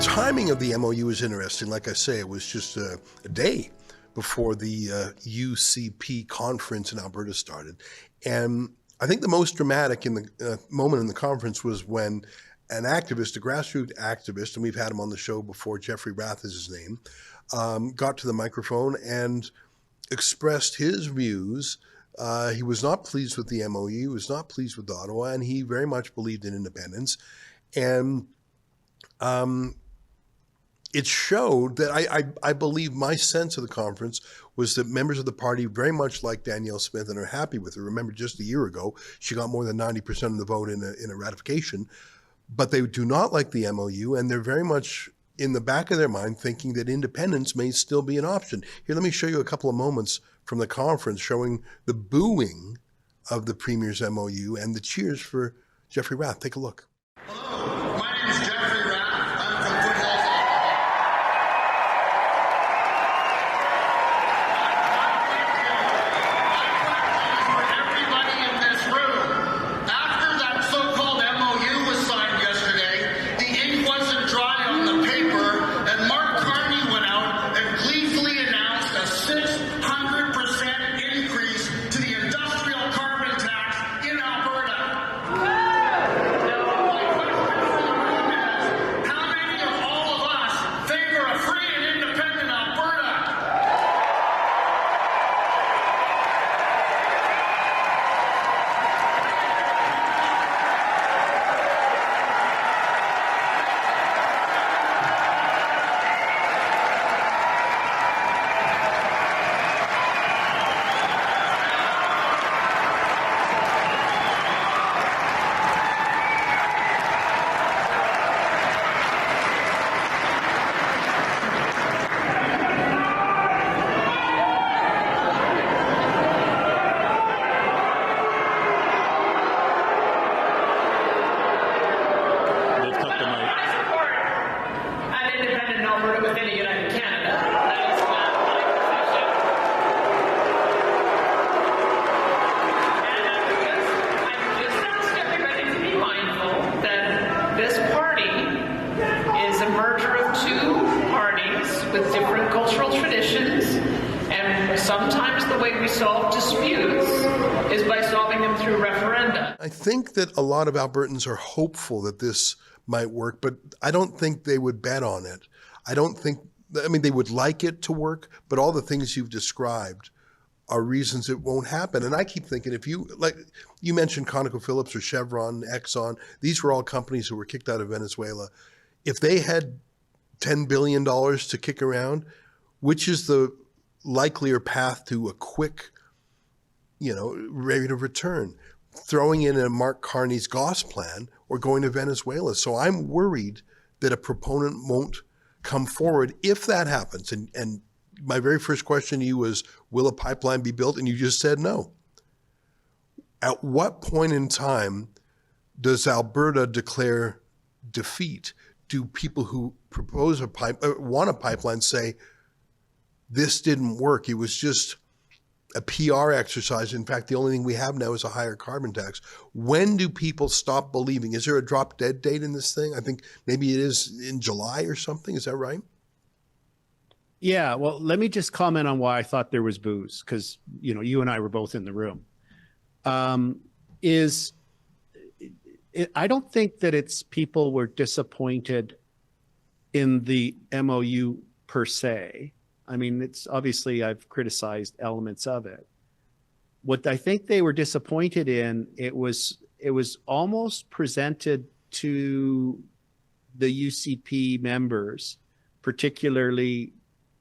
timing of the MOU is interesting. Like I say, it was just a day before the UCP conference in Alberta started. And I think the most dramatic in the moment in the conference was when an activist, a grassroots activist, and we've had him on the show before, Jeffrey Rath is his name, got to the microphone and expressed his views. He was not pleased with the MOU, he was not pleased with Ottawa, and he very much believed in independence. And it showed that I believe my sense of the conference was that members of the party very much like Danielle Smith and are happy with her. Remember, just a year ago, she got more than 90% of the vote in a ratification, but they do not like the MOU, and they're very much in the back of their mind thinking that independence may still be an option. Here, let me show you a couple of moments from the conference showing the booing of the Premier's MOU and the cheers for Jeffrey Rath. Take a look. Hello, my name is Jeffrey Rath. I'm from Football's for everybody in this room. After that so-called MOU was signed yesterday, the ink wasn't dry on the paper, and Mark Carney went out and gleefully announced a 600% increase to the industrial carbon tax in Alberta. Sometimes the way we solve disputes is by solving them through referenda. I think that a lot of Albertans are hopeful that this might work, but I don't think they would bet on it. They would like it to work, but all the things you've described are reasons it won't happen. And I keep thinking, if you, like you mentioned ConocoPhillips or Chevron, Exxon, these were all companies who were kicked out of Venezuela. If they had $10 billion to kick around, which is the likelier path to a quick, rate of return? Throwing in a Mark Carney's Goss plan or going to Venezuela. So I'm worried that a proponent won't come forward if that happens. And my very first question to you was, will a pipeline be built? And you just said no. At what point in time does Alberta declare defeat? Do people who propose want a pipeline say, this didn't work, it was just a PR exercise. In fact, the only thing we have now is a higher carbon tax. When do people stop believing? Is there a drop dead date in this thing? I think maybe it is in July or something. Is that right? Yeah, well, let me just comment on why I thought there was booze, because, you and I were both in the room. I don't think that it's people were disappointed in the MOU per se. I mean, it's obviously I've criticized elements of it. What I think they were disappointed in, it was almost presented to the UCP members, particularly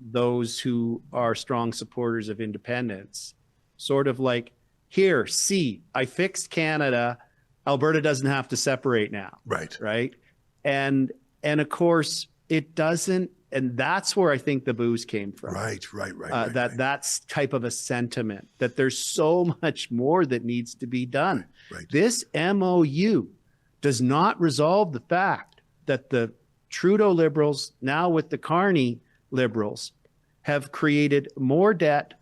those who are strong supporters of independence, sort of like, here, see, I fixed Canada. Alberta doesn't have to separate now. Right. And of course it doesn't. And that's where I think the booze came from. Right. That's type of a sentiment that there's so much more that needs to be done. Right. This MOU does not resolve the fact that the Trudeau Liberals, now with the Carney Liberals, have created more debt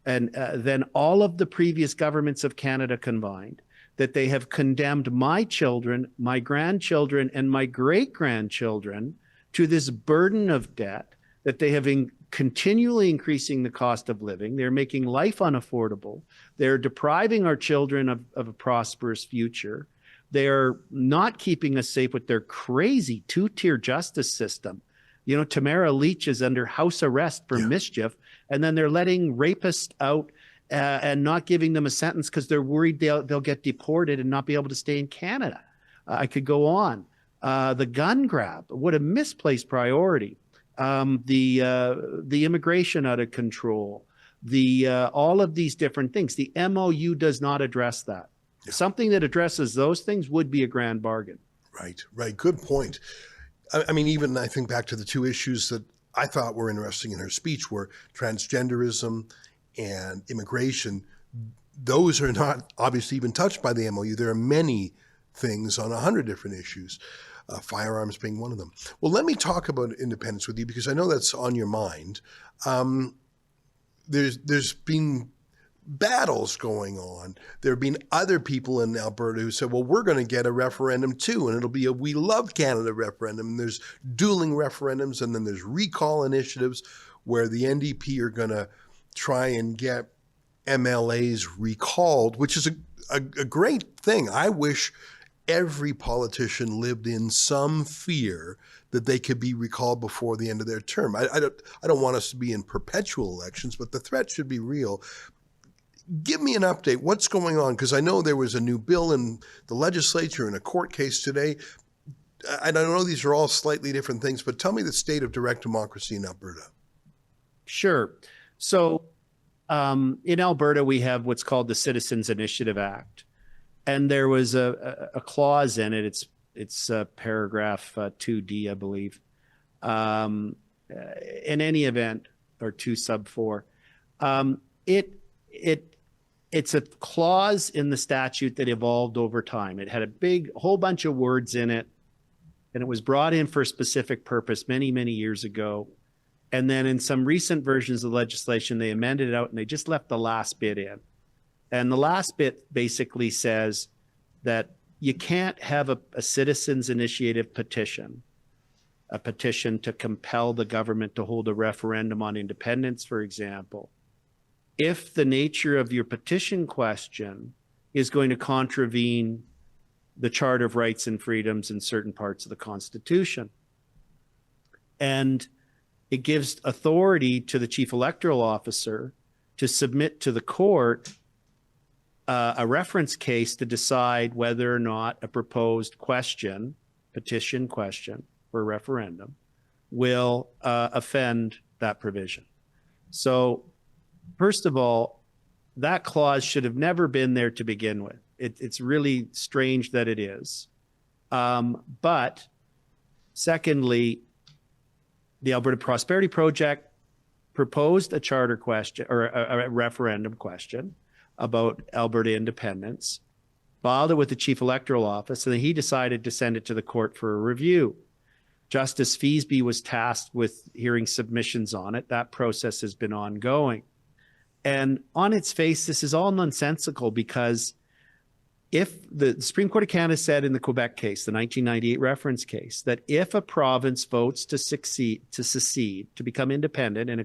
than all of the previous governments of Canada combined, that they have condemned my children, my grandchildren, and my great-grandchildren to this burden of debt that they have continually increasing the cost of living. They're making life unaffordable. They're depriving our children of a prosperous future. They're not keeping us safe with their crazy two-tier justice system. You know, Tamara Leach is under house arrest for mischief, and then they're letting rapists out and not giving them a sentence because they're worried they'll get deported and not be able to stay in Canada. I could go on. The gun grab, what a misplaced priority. The immigration out of control, all of these different things. The MOU does not address that. Yeah. Something that addresses those things would be a grand bargain. Right, right. Good point. I mean, even I think back to the two issues that I thought were interesting in her speech were transgenderism and immigration. Those are not obviously even touched by the MOU. There are many things on 100 different issues, firearms being one of them. Well, let me talk about independence with you because I know that's on your mind. There's been battles going on. There have been other people in Alberta who said, well, we're going to get a referendum too, and it'll be a We Love Canada referendum. And there's dueling referendums, and then there's recall initiatives where the NDP are going to try and get MLAs recalled, which is a great thing. I wish every politician lived in some fear that they could be recalled before the end of their term. I don't want us to be in perpetual elections, but the threat should be real. Give me an update. What's going on? Because I know there was a new bill in the legislature and a court case today. I don't know these are all slightly different things, but tell me the state of direct democracy in Alberta. Sure. So in Alberta, we have what's called the Citizens Initiative Act. And there was a clause in it. It's paragraph 2D, I believe. In any event, or 2 sub 4, it's a clause in the statute that evolved over time. It had a whole bunch of words in it, and it was brought in for a specific purpose many, many years ago. And then in some recent versions of legislation, they amended it out and they just left the last bit in. And the last bit basically says that you can't have a citizens initiative petition, a petition to compel the government to hold a referendum on independence, for example, if the nature of your petition question is going to contravene the Charter of Rights and Freedoms in certain parts of the Constitution. And it gives authority to the Chief Electoral Officer to submit to the court a reference case to decide whether or not a proposed petition question for a referendum, will offend that provision. So, first of all, that clause should have never been there to begin with. It's really strange that it is. But secondly, the Alberta Prosperity Project proposed a charter question or a referendum question about Alberta independence, filed it with the Chief Electoral Office, and then he decided to send it to the court for a review. Justice Feasby was tasked with hearing submissions on it. That process has been ongoing. And on its face, this is all nonsensical because if the Supreme Court of Canada said in the Quebec case, the 1998 reference case, that if a province votes to secede, to become independent on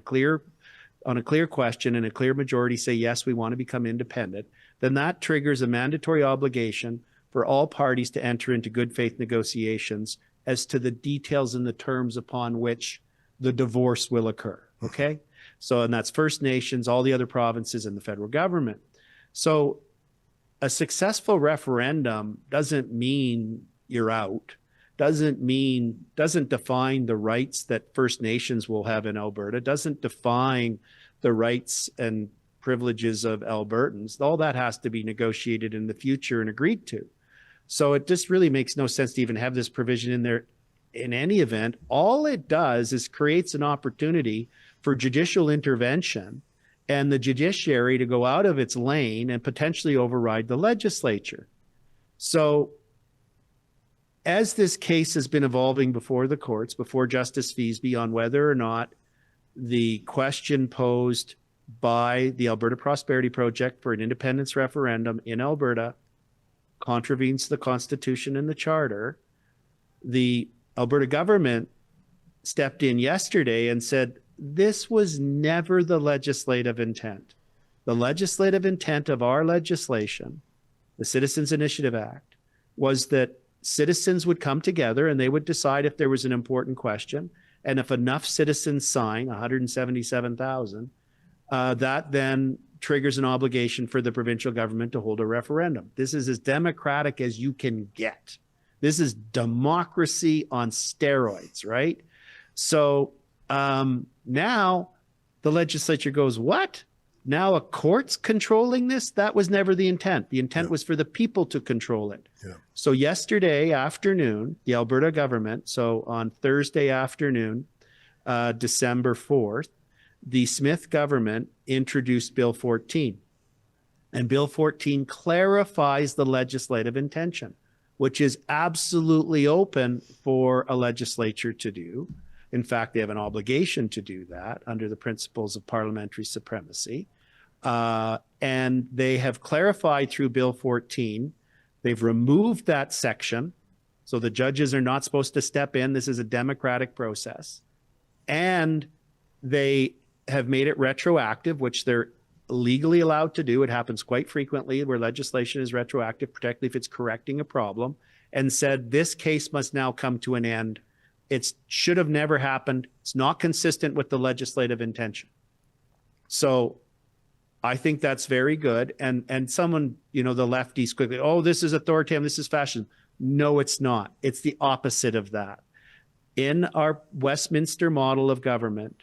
a clear question and a clear majority say, yes, we want to become independent, then that triggers a mandatory obligation for all parties to enter into good faith negotiations as to the details and the terms upon which the divorce will occur. Okay? So, and that's First Nations, all the other provinces, and the federal government. So a successful referendum doesn't mean you're out, doesn't define the rights that First Nations will have in Alberta, doesn't define the rights and privileges of Albertans. All that has to be negotiated in the future and agreed to. So it just really makes no sense to even have this provision in there in any event. All it does is creates an opportunity for judicial intervention and the judiciary to go out of its lane and potentially override the legislature. So as this case has been evolving before the courts, before Justice Feasby, on whether or not the question posed by the Alberta Prosperity Project for an independence referendum in Alberta contravenes the Constitution and the Charter, the Alberta government stepped in yesterday and said, this was never the legislative intent. The legislative intent of our legislation, the Citizens Initiative Act, was that citizens would come together and they would decide if there was an important question. And if enough citizens sign, 177,000, that then triggers an obligation for the provincial government to hold a referendum. This is as democratic as you can get. This is democracy on steroids, right? So now the legislature goes, what? Now a court's controlling this? That was never the intent. The intent was for the people to control it. Yeah. So yesterday afternoon, the Alberta government, so on Thursday afternoon, December 4th, the Smith government introduced Bill 14. And Bill 14 clarifies the legislative intention, which is absolutely open for a legislature to do. In fact, they have an obligation to do that under the principles of parliamentary supremacy. And they have clarified through Bill 14, they've removed that section. So the judges are not supposed to step in. This is a democratic process. And they have made it retroactive, which they're legally allowed to do. It happens quite frequently where legislation is retroactive, particularly if it's correcting a problem, and said this case must now come to an end. It should have never happened. It's not consistent with the legislative intention. So I think that's very good. And someone, the lefties quickly, oh, this is authoritarian, this is fascism. No, it's not. It's the opposite of that. In our Westminster model of government,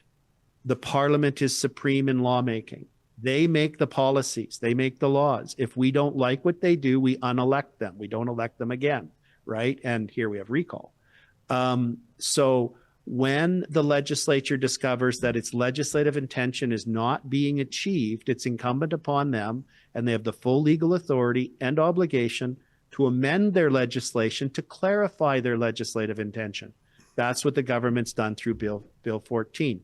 the parliament is supreme in lawmaking. They make the policies, they make the laws. If we don't like what they do, we unelect them. We don't elect them again, right? And here we have recall. So when the legislature discovers that its legislative intention is not being achieved, it's incumbent upon them, and they have the full legal authority and obligation to amend their legislation to clarify their legislative intention. That's what the government's done through Bill 14.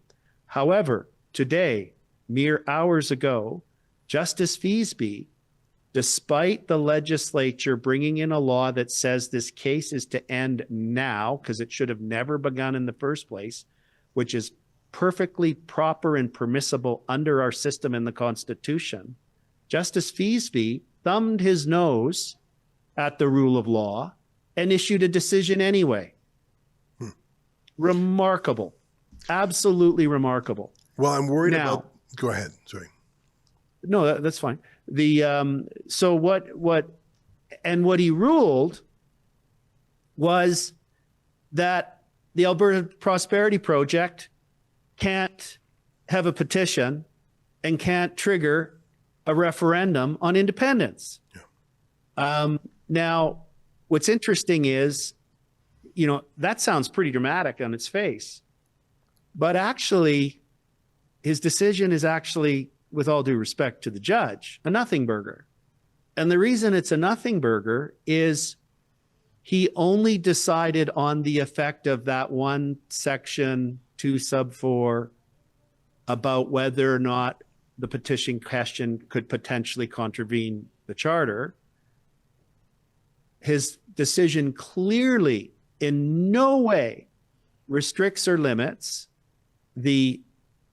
However, today, mere hours ago, Justice Feasby, despite the legislature bringing in a law that says this case is to end now, because it should have never begun in the first place, which is perfectly proper and permissible under our system in the Constitution, Justice Feasby thumbed his nose at the rule of law and issued a decision anyway. Remarkable. Absolutely remarkable. Well, I'm worried about... Go ahead. Sorry. No, that's fine. So what he ruled was that the Alberta Prosperity Project can't have a petition and can't trigger a referendum on independence. Yeah. Now, what's interesting is, that sounds pretty dramatic on its face, but actually his decision is actually, with all due respect to the judge, a nothing burger. And the reason it's a nothing burger is he only decided on the effect of that one section 2 sub 4 about whether or not the petition question could potentially contravene the charter. His decision clearly in no way restricts or limits the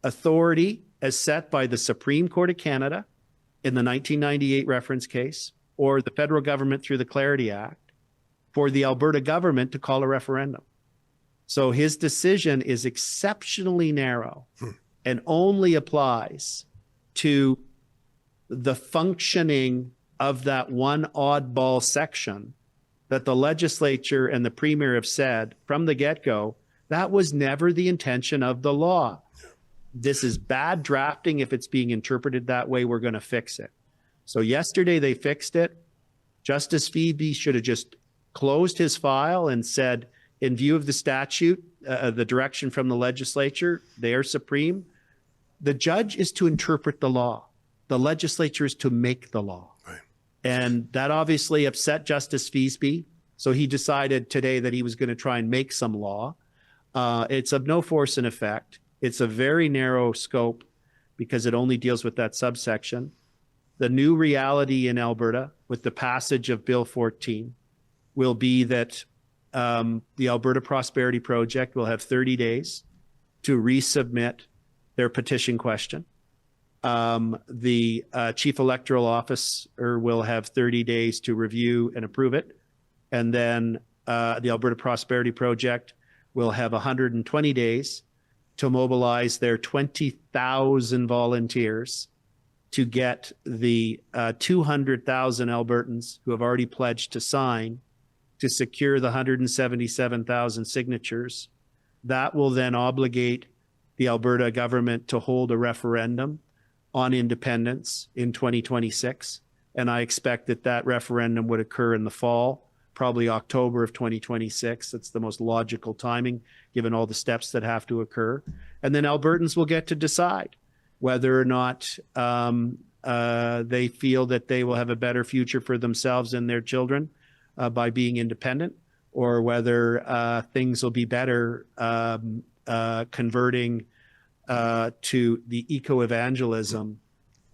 authority as set by the Supreme Court of Canada in the 1998 reference case, or the federal government through the Clarity Act, for the Alberta government to call a referendum. So his decision is exceptionally narrow and only applies to the functioning of that one oddball section that the legislature and the premier have said from the get-go, that was never the intention of the law. This is bad drafting. If it's being interpreted that way, we're going to fix it. So yesterday they fixed it. Justice Feasby should have just closed his file and said, in view of the statute, the direction from the legislature, they are supreme. The judge is to interpret the law. The legislature is to make the law. Right. And that obviously upset Justice Feasby. So he decided today that he was going to try and make some law. It's of no force and effect. It's a very narrow scope because it only deals with that subsection. The new reality in Alberta with the passage of Bill 14 will be that the Alberta Prosperity Project will have 30 days to resubmit their petition question. The Chief Electoral Officer will have 30 days to review and approve it. And then the Alberta Prosperity Project will have 120 days to mobilize their 20,000 volunteers to get the 200,000 Albertans who have already pledged to sign to secure the 177,000 signatures. That will then obligate the Alberta government to hold a referendum on independence in 2026. And I expect that that referendum would occur in the fall, probably October of 2026. That's the most logical timing, given all the steps that have to occur. And then Albertans will get to decide whether or not they feel that they will have a better future for themselves and their children by being independent, or whether things will be better converting to the eco-evangelism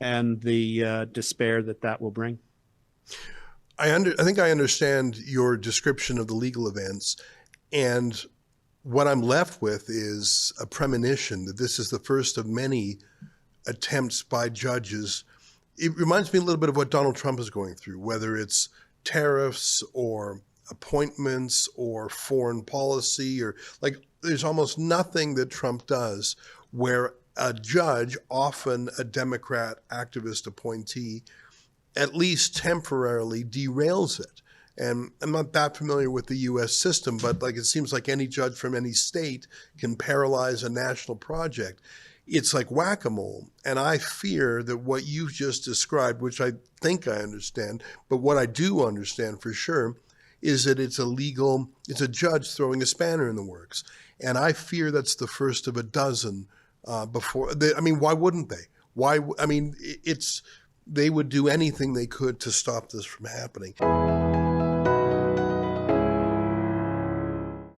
and the despair that that will bring. I think I understand your description of the legal events, and what I'm left with is a premonition that this is the first of many attempts by judges. It reminds me a little bit of what Donald Trump is going through, whether it's tariffs or appointments or foreign policy, or like there's almost nothing that Trump does where a judge, often a Democrat activist appointee, at least temporarily derails it. And I'm not that familiar with the U.S. system, but like it seems like any judge from any state can paralyze a national project. It's like whack-a-mole. And I fear that what you just described, which I think I understand, but what I do understand for sure, is that it's a judge throwing a spanner in the works. And I fear that's the first of a dozen why wouldn't they? They would do anything they could to stop this from happening.